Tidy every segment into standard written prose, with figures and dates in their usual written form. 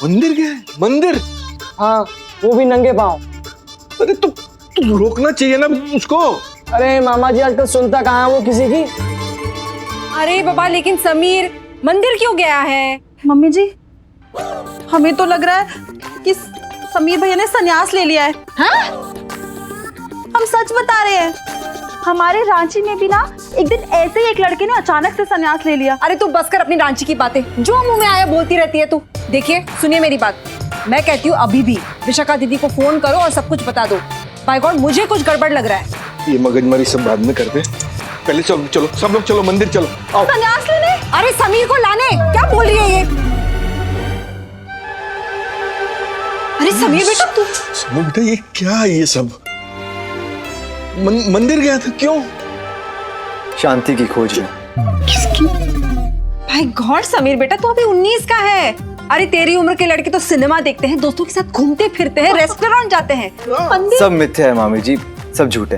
मंदिर गया है? मंदिर? हाँ, वो भी नंगे पाँव। अरे तो रोकना चाहिए ना उसको। अरे मामा जी आजकल सुनता कहाँ है वो किसी की। अरे बाबा, लेकिन समीर मंदिर क्यों गया है? मम्मी जी, हमें तो लग रहा है कि समीर भैया ने संन्यास ले लिया है। हाँ? हम सच बता रहे हैं। हमारे रांची में भी ना एक दिन ऐसे ही एक लड़के ने अचानक से संन्यास ले लिया। अरे तू बस कर अपनी रांची की बातें, जो मुंह में आया बोलती रहती है तू। देखिए सुनिए मेरी बात, मैं कहती हूँ अभी भी विशाखा दीदी को फोन करो और सब कुछ बता दो। बाय गॉड मुझे कुछ गड़बड़ लग रहा है। ये मगजमारी सब बाद में करते, पहले चलो चलो सब लोग चलो मंदिर चलो। आओ। संन्यास लेने? अरे समीर को लाने, क्या बोल रही है ये? अरे समीर बेटा तू। समीर बेटा ये क्या है ये सब? मंदिर गया था क्यों? शांति की खोज में। किसकी? भाई गॉड समीर बेटा तू अभी 19 का है। अरे तेरी उम्र के लड़के तो सिनेमा देखते हैं, दोस्तों के साथ घूमते फिरते हैं, रेस्टोरेंट जाते हैं। मंदिर सब मिथ्या है मामी जी, सब झूठे।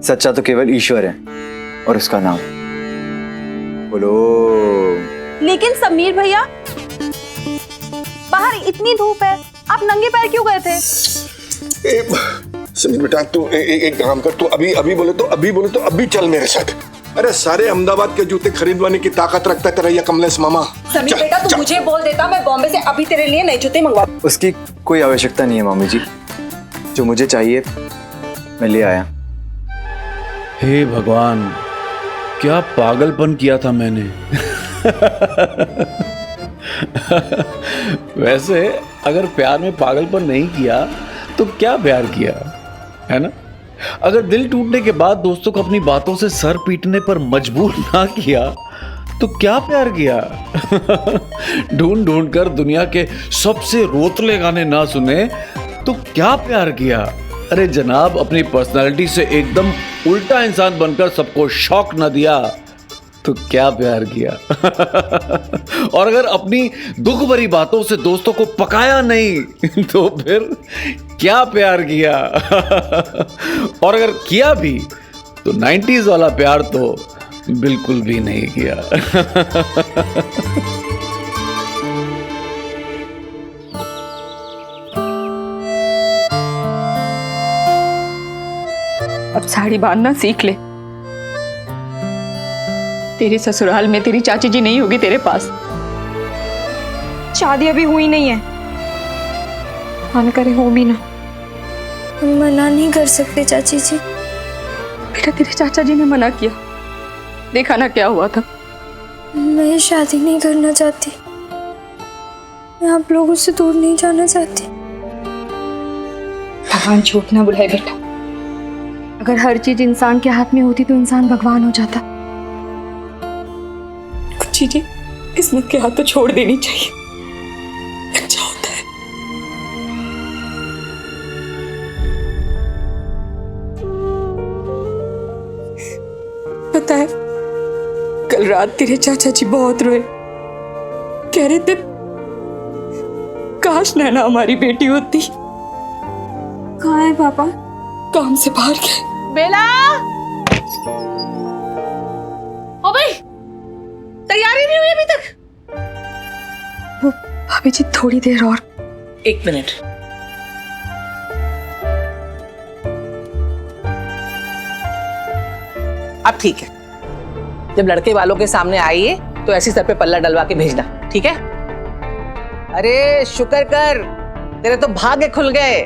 सच्चा तो केवल ईश्वर है और उसका नाम बोलो। लेकिन समीर भैया, बाहर इतनी धूप है, आप नंगे पैर क्यों गए थे? समीर बेटा तू एक काम कर, तू अभी बोले तो अभी चल मेरे साथ। अरे सारे अहमदाबाद के जूते खरीदवाने की ताकत रखता है तेरा ये कमलेश मामा। समीर बेटा तू मुझे बोल देता, मैं बॉम्बे से अभी तेरे लिए नए जूते मंगवा। उसकी कोई आवश्यकता नहीं है मामी जी, जो मुझे चाहिए मैं ले आया। हे भगवान, क्या पागलपन किया था मैंने। वैसे अगर प्यार में पागलपन नहीं किया तो क्या प्यार किया, है ना? अगर दिल टूटने के बाद दोस्तों को अपनी बातों से सर पीटने पर मजबूर ना किया तो क्या प्यार किया? ढूंढ ढूंढ कर दुनिया के सबसे रोतले गाने ना सुने तो क्या प्यार किया? अरे जनाब, अपनी पर्सनालिटी से एकदम उल्टा इंसान बनकर सबको शॉक ना दिया तो क्या प्यार किया? और अगर अपनी दुख भरी बातों से दोस्तों को पकाया नहीं तो फिर क्या प्यार किया? और अगर किया भी तो 90s वाला प्यार तो बिल्कुल भी नहीं किया। अब साड़ी बांधना सीख ले। तेरे ससुराल में तेरी चाची जी नहीं होगी तेरे पास। शादी अभी हुई नहीं है, मन करे हो भी ना। हम मना नहीं कर सकते चाची जी। बेटा तेरे चाचा जी ने मना किया, देखा ना क्या हुआ था। मैं शादी नहीं करना चाहती, मैं आप लोगों से दूर नहीं जाना चाहती। भगवान झूठ ना बुलाए बेटा। अगर हर चीज इंसान के हाथ में होती तो इंसान भगवान हो जाता। कुछ चीजें किस्मत के हाथ तो छोड़ देनी चाहिए, अच्छा होता है। पता है कल रात तेरे चाचा जी बहुत रोए, कह रहे थे काश नैना हमारी बेटी होती। कहाँ है पापा? काम से बाहर गए। बेला, ओ भाई, तैयारी नहीं हुई अभी तक? वो भाभी जी थोड़ी देर और। एक मिनट। अब ठीक है, जब लड़के वालों के सामने आइए तो ऐसी सर पे पल्ला डलवा के भेजना, ठीक है? अरे शुक्र कर, तेरे तो भाग्य खुल गए।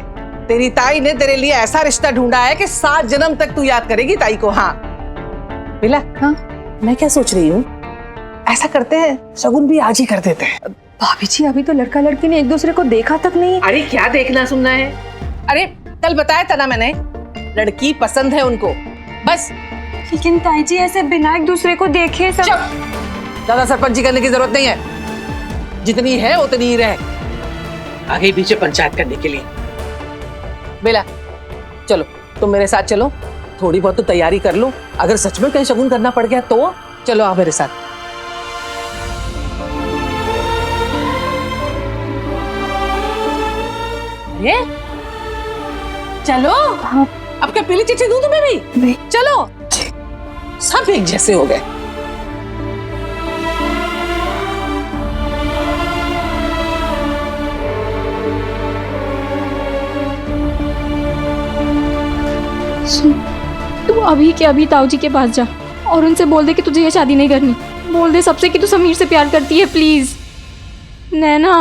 तेरी ताई ने तेरे लिए ऐसा रिश्ता ढूंढा है कि 7 जन्म तक तू याद करेगी ताई को। हाँ बिला, हाँ मैं क्या सोच रही हूँ, ऐसा करते हैं शगुन भी आज ही कर देते हैं। भाभी जी अभी तो लड़का लड़की ने एक दूसरे को देखा तक नहीं। अरे क्या देखना सुनना है? अरे कल बताया था ना मैंने, लड़की पसंद है उनको, बस। लेकिन ताई जी ऐसे बिना एक दूसरे को देखे सब। ज्यादा सरपंची करने की जरूरत नहीं है, जितनी है उतनी ही रहे, आगे पीछे पंचायत करने के लिए। बेला चलो तुम मेरे साथ चलो, थोड़ी बहुत तो तैयारी कर लो, अगर सच में कहीं शगुन करना पड़ गया तो चलो आओ मेरे साथ। ये चलो। हाँ। अब क्या पीली चिट्ठी दूं तुम्हें भी? नहीं। चलो, सब एक जैसे हो गए। सुन, तू अभी के अभी ताऊ जी के पास जा और उनसे बोल दे कि तुझे ये शादी नहीं करनी। बोल दे सबसे कि तू समीर से प्यार करती है, प्लीज। नैना,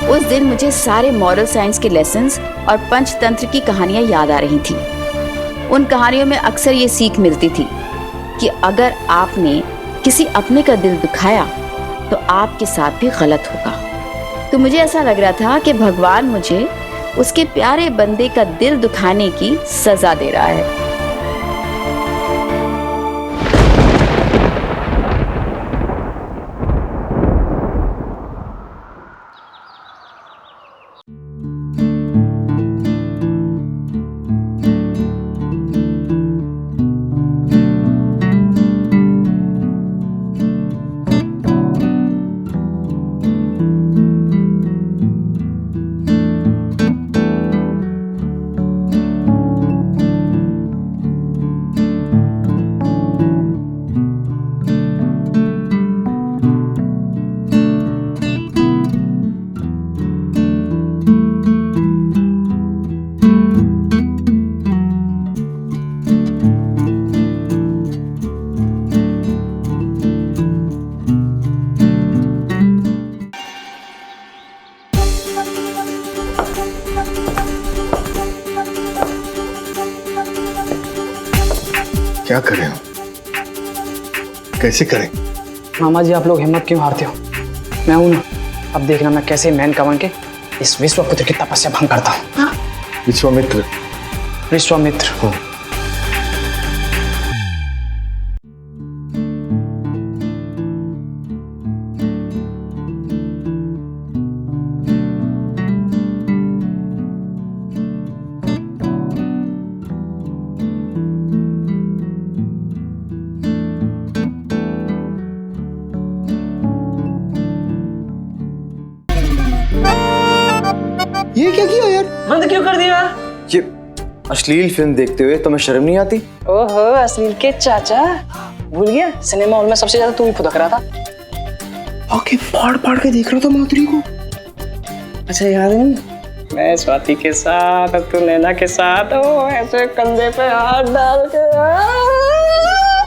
उस दिन मुझे सारे मॉरल साइंस के लेसन्स और पंचतंत्र की कहानियां याद आ रही थी। उन कहानियों में अक्सर ये सीख मिलती थी कि अगर आपने किसी अपने का दिल दुखाया तो आपके साथ भी गलत होगा। तो मुझे ऐसा लग रहा था कि भगवान मुझे उसके प्यारे बंदे का दिल दुखाने की सजा दे रहा है। क्या करें हम? कैसे करें? मामा जी आप लोग हिम्मत क्यों हारते हो? मैं हूं ना, अब देखना मैं कैसे मैन का बन के इस विश्वपुत्र की तपस्या भंग करता हूँ। विश्वामित्र। विश्वामित्र। ये क्या किया यार? बंद क्यों कर दिया? ये अश्लील फिल्म देखते हुए तुम्हें शर्म नहीं आती? ओहो अश्लील के चाचा, भूल गया सिनेमा हॉल में सबसे ज्यादा तू ही फुदक रहा था। आके फाड़ फाड़ के देख रहा था माधुरी को। अच्छा याद नहीं, मैं स्वाति के साथ तू नैना के साथ, ओ ऐसे कंधे पे हाथ डाल के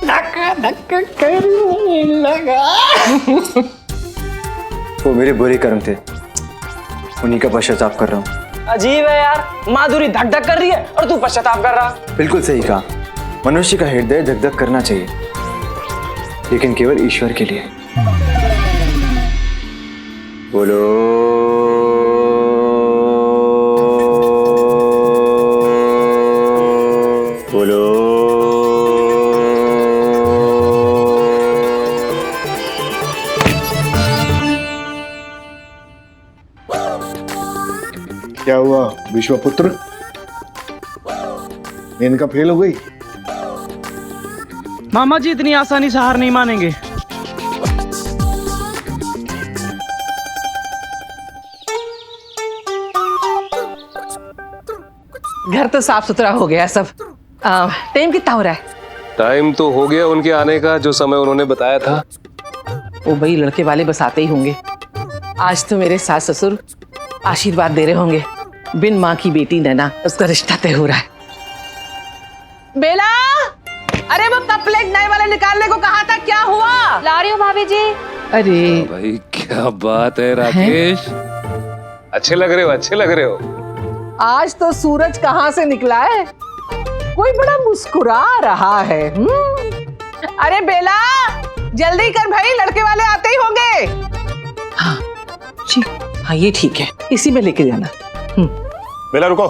धक्का धक्का करने लगा। वो मेरे बुरे कर्म थे, उन्हीं का पश्चाताप कर रहा हूँ। अजीब है यार, माधुरी धक धक कर रही है और तू पश्चाताप कर रहा। बिल्कुल सही कहा, मनुष्य का हृदय धक धक करना चाहिए, लेकिन केवल ईश्वर के लिए। बोलो बोलो क्या हुआ विश्वपुत्र? मेनका फेल हो गई? मामा जी इतनी आसानी से हार नहीं मानेंगे। घर तो साफ सुथरा हो गया सब। टाइम कितना हो रहा है? टाइम तो हो गया उनके आने का, जो समय उन्होंने बताया था। वो भाई लड़के वाले बस आते ही होंगे। आज तो मेरे सास ससुर आशीर्वाद दे रहे होंगे। बिन माँ की बेटी नैना, उसका रिश्ता तय हो रहा है। बेला, अरे वो कप प्लेट नए वाले निकालने को कहा था, क्या हुआ? ला रही हूँ भाभी जी। अरे भाई क्या बात है राकेश, अच्छे लग रहे हो, अच्छे लग रहे हो। आज तो सूरज कहाँ से निकला है? कोई बड़ा मुस्कुरा रहा है। अरे बेला, जल्दी कर भाई, लड़के वाले आते ही होंगे। हाँ जी, हाँ ये ठीक है, इसी में लेके जाना। बेला रुको,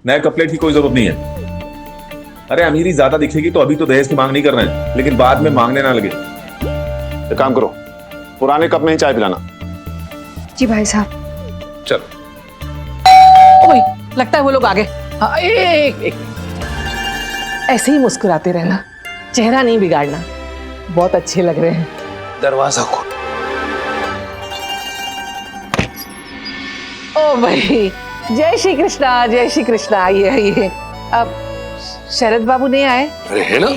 नए कपलेट की कोई जरूरत नहीं है। अरे अमीरी ज्यादा दिखेगी तो अभी तो दहेज की मांग नहीं कर रहे हैं, लेकिन बाद में मांगने ना लगे। एक काम करो, पुराने कप में ही चाय पिलाना। जी भाई साहब। चल ओए, लगता है वो लोग आ गए। हाँ, एक ऐसे ही मुस्कुराते रहना, चेहरा नहीं बिगाड़ना। बहुत अच्छे लग रहे हैं। दरवाजा खोल। ओ भाई, जय श्री कृष्णा, जय श्री कृष्णा। आइए आइए। अब शरद बाबू नहीं आए? अरे है ना।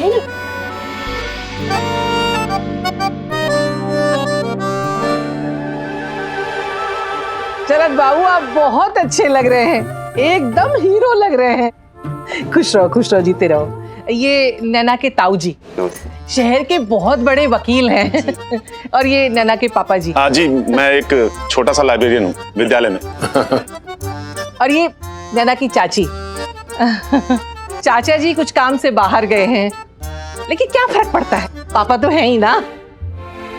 शरद बाबू आप बहुत अच्छे लग रहे हैं, एकदम हीरो लग रहे हैं। खुश रहो जीते रहो। ये नैना के ताऊ जी शहर के बहुत बड़े वकील हैं और ये नैना के पापा जी। हाँ जी, मैं एक छोटा सा लाइब्रेरियन हूँ विद्यालय में। और ये नैना की चाची चाचा जी कुछ काम से बाहर गए हैं, लेकिन क्या फर्क पड़ता है, पापा तो है ही ना।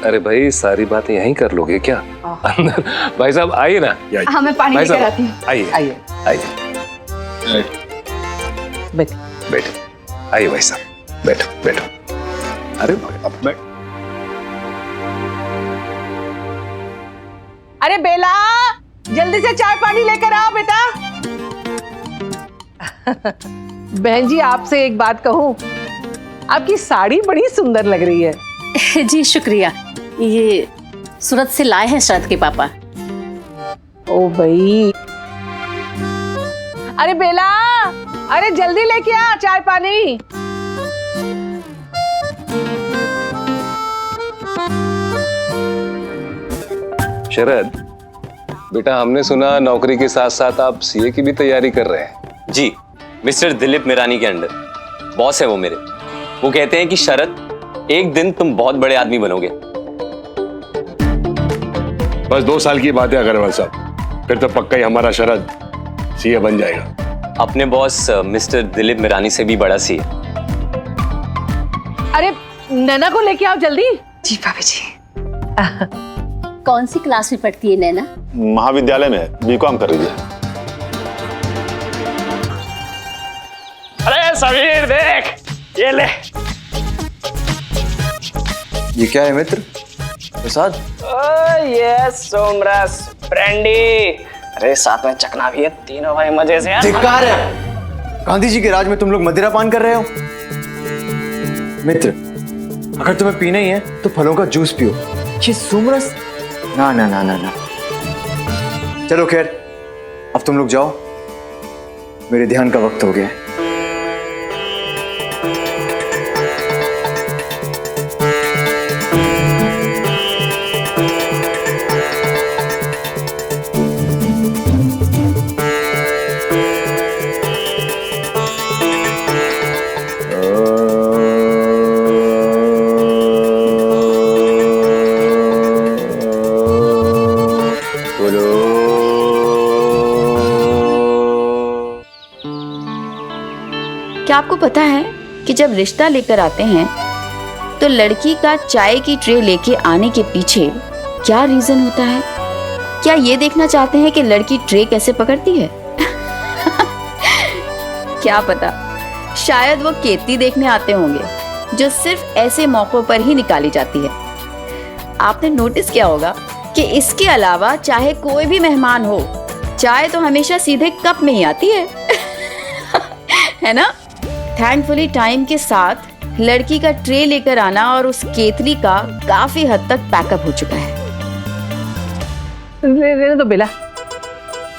अरे भाई सारी बातें यहीं कर लोगे क्या? अंदर भाई साहब आइए ना। हाँ मैं पानी भाई लेकर साहब, आती हूँ। आइए आइए बैठ। बैठो आइए भाई साहब, बैठो। अरे अब बैठ। अरे बेला जल्दी से चाय पानी लेकर आओ बेटा। बहन जी आपसे एक बात कहूँ, आपकी साड़ी बड़ी सुंदर लग रही है। जी शुक्रिया, ये सूरत से लाए हैं शरद के पापा। ओ भाई, अरे बेला अरे जल्दी लेके आ चाय पानी। शरद बेटा, हमने सुना नौकरी के साथ साथ आप सीए की भी तैयारी कर रहे हैं। जी, मिस्टर दिलीप मिरानी के अंडर बॉस है वो मेरे। वो कहते हैं कि शरद एक दिन तुम बहुत बड़े आदमी बनोगे। बस 2 साल की बात है अग्रवाल साहब, फिर तो पक्का ही हमारा शरद सीए बन जाएगा। अपने बॉस मिस्टर दिलीप मिरानी से भी बड़ा सीए। अरे नैना को लेके आओ जल्दी। जी भाभी जी। कौन सी क्लास में पढ़ती है नैना? महाविद्यालय में बीकॉम कर रही है। अरे समीर देख, ये ले। ये क्या है मित्र? प्रसाद? ये सोमरस ब्रांडी। अरे साथ में चखना भी है, तीनों भाई मजे से। धिक्कार है, गांधी जी के राज में तुम लोग मदिरा पान कर रहे हो। मित्र, अगर तुम्हें पीना ही है तो फलों का जूस पियो। ये सोमरस ना ना ना ना ना। चलो खैर, अब तुम लोग जाओ, मेरे ध्यान का वक्त हो गया है। क्या आपको पता है कि जब रिश्ता लेकर आते हैं तो लड़की का चाय की ट्रे लेके आने के पीछे क्या रीजन होता है? क्या ये देखना चाहते हैं कि लड़की ट्रे कैसे पकड़ती है? क्या पता, शायद वो केतली देखने आते होंगे जो सिर्फ ऐसे मौकों पर ही निकाली जाती है। आपने नोटिस किया होगा कि इसके अलावा चाहे कोई भी मेहमान हो, चाय तो हमेशा सीधे कप में ही आती है। है ना? थैंकफुली टाइम के साथ लड़की का ट्रे लेकर आना और उस केतली का काफी हद तक पैकअप हो चुका है। रहने दो बेला,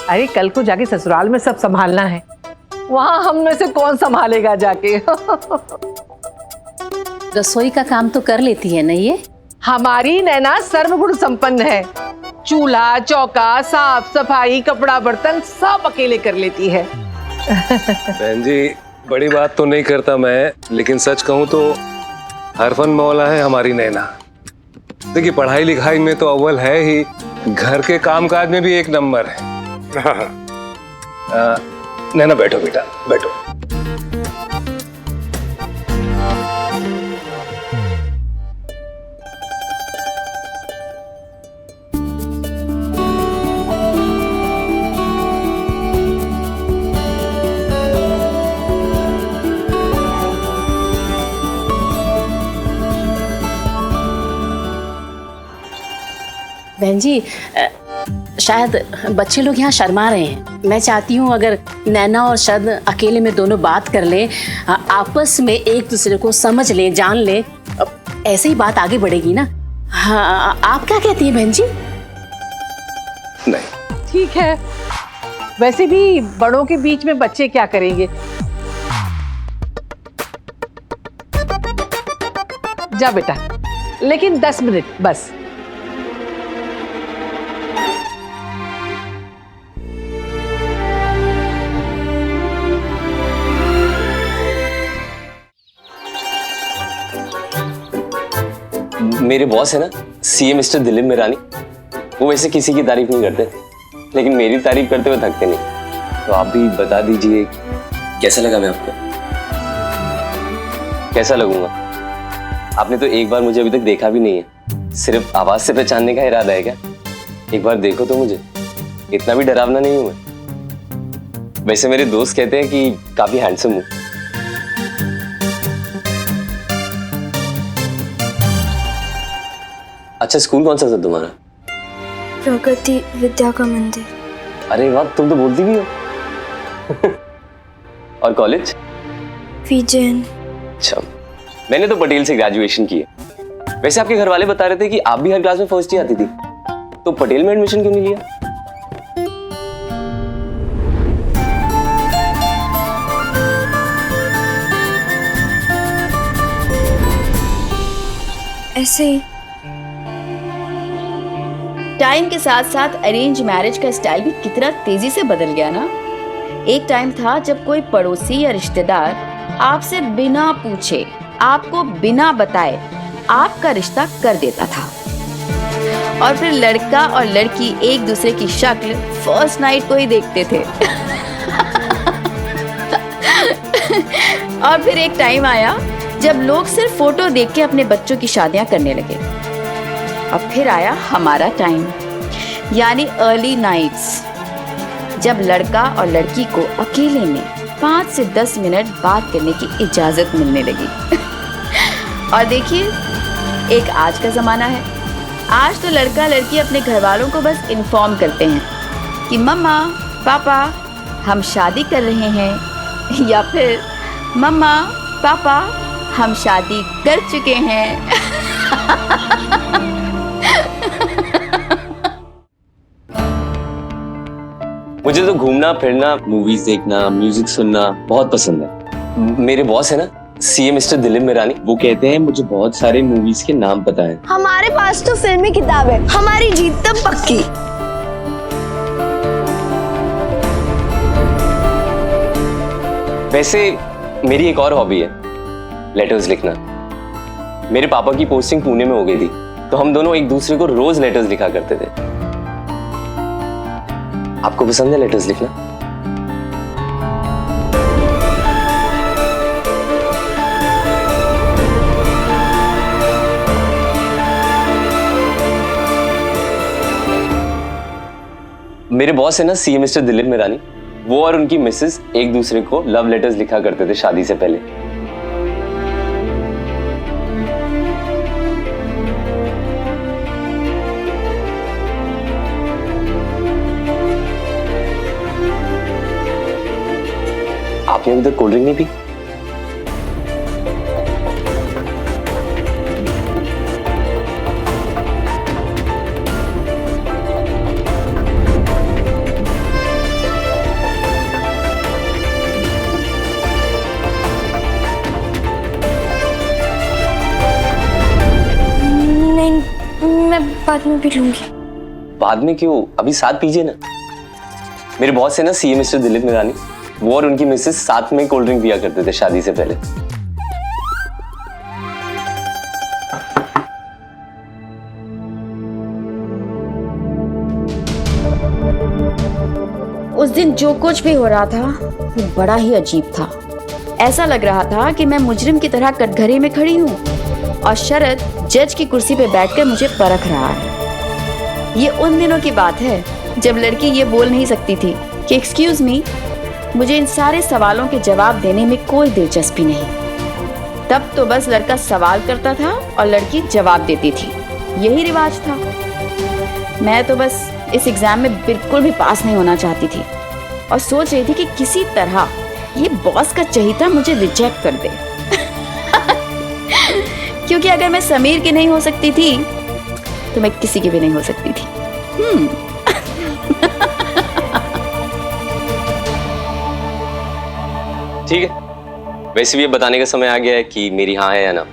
अरे कल को जाके ससुराल में सब संभालना है, वहां हम में से कौन संभालेगा जाके। रसोई का काम तो कर लेती है ना ये? हमारी नैना सर्वगुण संपन्न है, चूल्हा चौका साफ सफाई कपड़ा बर्तन सब अकेले कर लेती है। बहन जी, बड़ी बात तो नहीं करता मैं, लेकिन सच कहूं तो हरफन मौला है हमारी नैना। देखिए, पढ़ाई लिखाई में तो अव्वल है ही, घर के कामकाज में भी एक नंबर है। नैना बैठो बेटा, बैठो। बहन जी, शायद बच्चे लोग यहाँ शर्मा रहे हैं। मैं चाहती हूँ अगर नैना और शरद अकेले में दोनों बात कर लें, आपस में एक दूसरे को समझ लें, जान लें, ऐसे ही बात आगे बढ़ेगी ना। हाँ, आप क्या कहती हैं बहन जी? नहीं, ठीक है, वैसे भी बड़ों के बीच में बच्चे क्या करेंगे। जा बेटा, लेकिन 10 मिनट बस। मेरे बॉस है ना सीए मिस्टर दिलीप मिरानी, वो वैसे किसी की तारीफ नहीं करते, लेकिन मेरी तारीफ करते हुए थकते नहीं। तो आप भी बता दीजिए कैसा लगा मैं आपको? कैसा लगूंगा? आपने तो एक बार मुझे अभी तक देखा भी नहीं है, सिर्फ आवाज से पहचानने का इरादा है क्या? एक बार देखो तो मुझे, इतना भी डरावना नहीं हूं मैं। वैसे मेरे दोस्त कहते हैं कि काफी हैंडसम हूं। अच्छा, स्कूल कौन सा था तुम्हारा? प्रगति विद्या का मंदिर। अरे वाह, तुम तो बोलती भी हो। और कॉलेज? विजयन। अच्छा, मैंने तो पटेल से ग्रेजुएशन की है। वैसे आपके घर वाले बता रहे थे कि आप भी हर क्लास में फर्स्ट ही आती थी, तो पटेल में एडमिशन क्यों नहीं लिया? ऐसे ही। टाइम के साथ साथ अरेंज मैरिज का स्टाइल भी कितना तेजी से बदल गया ना। एक टाइम था जब कोई पड़ोसी या रिश्तेदार आपसे बिना पूछे, आपको बिना बताए आपका रिश्ता कर देता था, और फिर लड़का और लड़की एक दूसरे की शक्ल फर्स्ट नाइट को ही देखते थे। और फिर एक टाइम आया जब लोग सिर्फ फोटो देख के अपने बच्चों की शादियां करने लगे। अब फिर आया हमारा टाइम, यानी अर्ली नाइट्स, जब लड़का और लड़की को अकेले में 5 से 10 मिनट बात करने की इजाजत मिलने लगी। और देखिए, एक आज का जमाना है। आज तो लड़का लड़की अपने घर वालों को बस इन्फॉर्म करते हैं कि मम्मा पापा हम शादी कर रहे हैं, या फिर मम्मा पापा हम शादी कर चुके हैं। मुझे तो घूमना फिरना, मूवीज देखना, म्यूजिक सुनना बहुत पसंद है। मेरे बॉस है ना सीए मिस्टर दिलीप मिरानी, वो कहते हैं मुझे बहुत सारे मूवीज के नाम पता है। हमारे पास तो फिल्मी किताब है, हमारी जीत तो पक्की। वैसे मेरी एक और हॉबी है, लेटर्स लिखना। मेरे पापा की पोस्टिंग पुणे में हो गई थी, तो हम दोनों एक दूसरे को रोज लेटर्स लिखा करते थे। आपको पसंद है लेटर्स लिखना? मेरे बॉस है ना सीए मिस्टर दिलीप मिरानी, वो और उनकी मिसेस एक दूसरे को लव लेटर्स लिखा करते थे शादी से पहले। आपने अभी तक कोल्ड ड्रिंक नहीं पी? मैं बाद में पी लूंगी। बाद में क्यों, अभी साथ पीजिए ना। मेरे बॉस है ना सीए मिस्टर दिलीप मिरानी, वो और उनकी मिसेस साथ में कोल्ड ड्रिंक पिया करते थे शादी से पहले। उस दिन जो कुछ भी हो रहा था वो बड़ा ही अजीब था। ऐसा लग रहा था कि मैं मुजरिम की तरह कटघरे में खड़ी हूँ और शरद जज की कुर्सी पे बैठकर मुझे परख रहा है। ये उन दिनों की बात है जब लड़की ये बोल नहीं सकती थी कि एक्सक्यूज मी, मुझे इन सारे सवालों के जवाब देने में कोई दिलचस्पी नहीं। तब तो बस लड़का सवाल करता था और लड़की जवाब देती थी, यही रिवाज था। मैं तो बस इस एग्जाम में बिल्कुल भी पास नहीं होना चाहती थी और सोच रही थी कि किसी तरह ये बॉस का चहीता मुझे रिजेक्ट कर दे। क्योंकि अगर मैं समीर की नहीं हो सकती थी तो मैं किसी की भी नहीं हो सकती थी। ठीक है, वैसे भी ये बताने का समय आ गया है कि मेरी हाँ है या ना।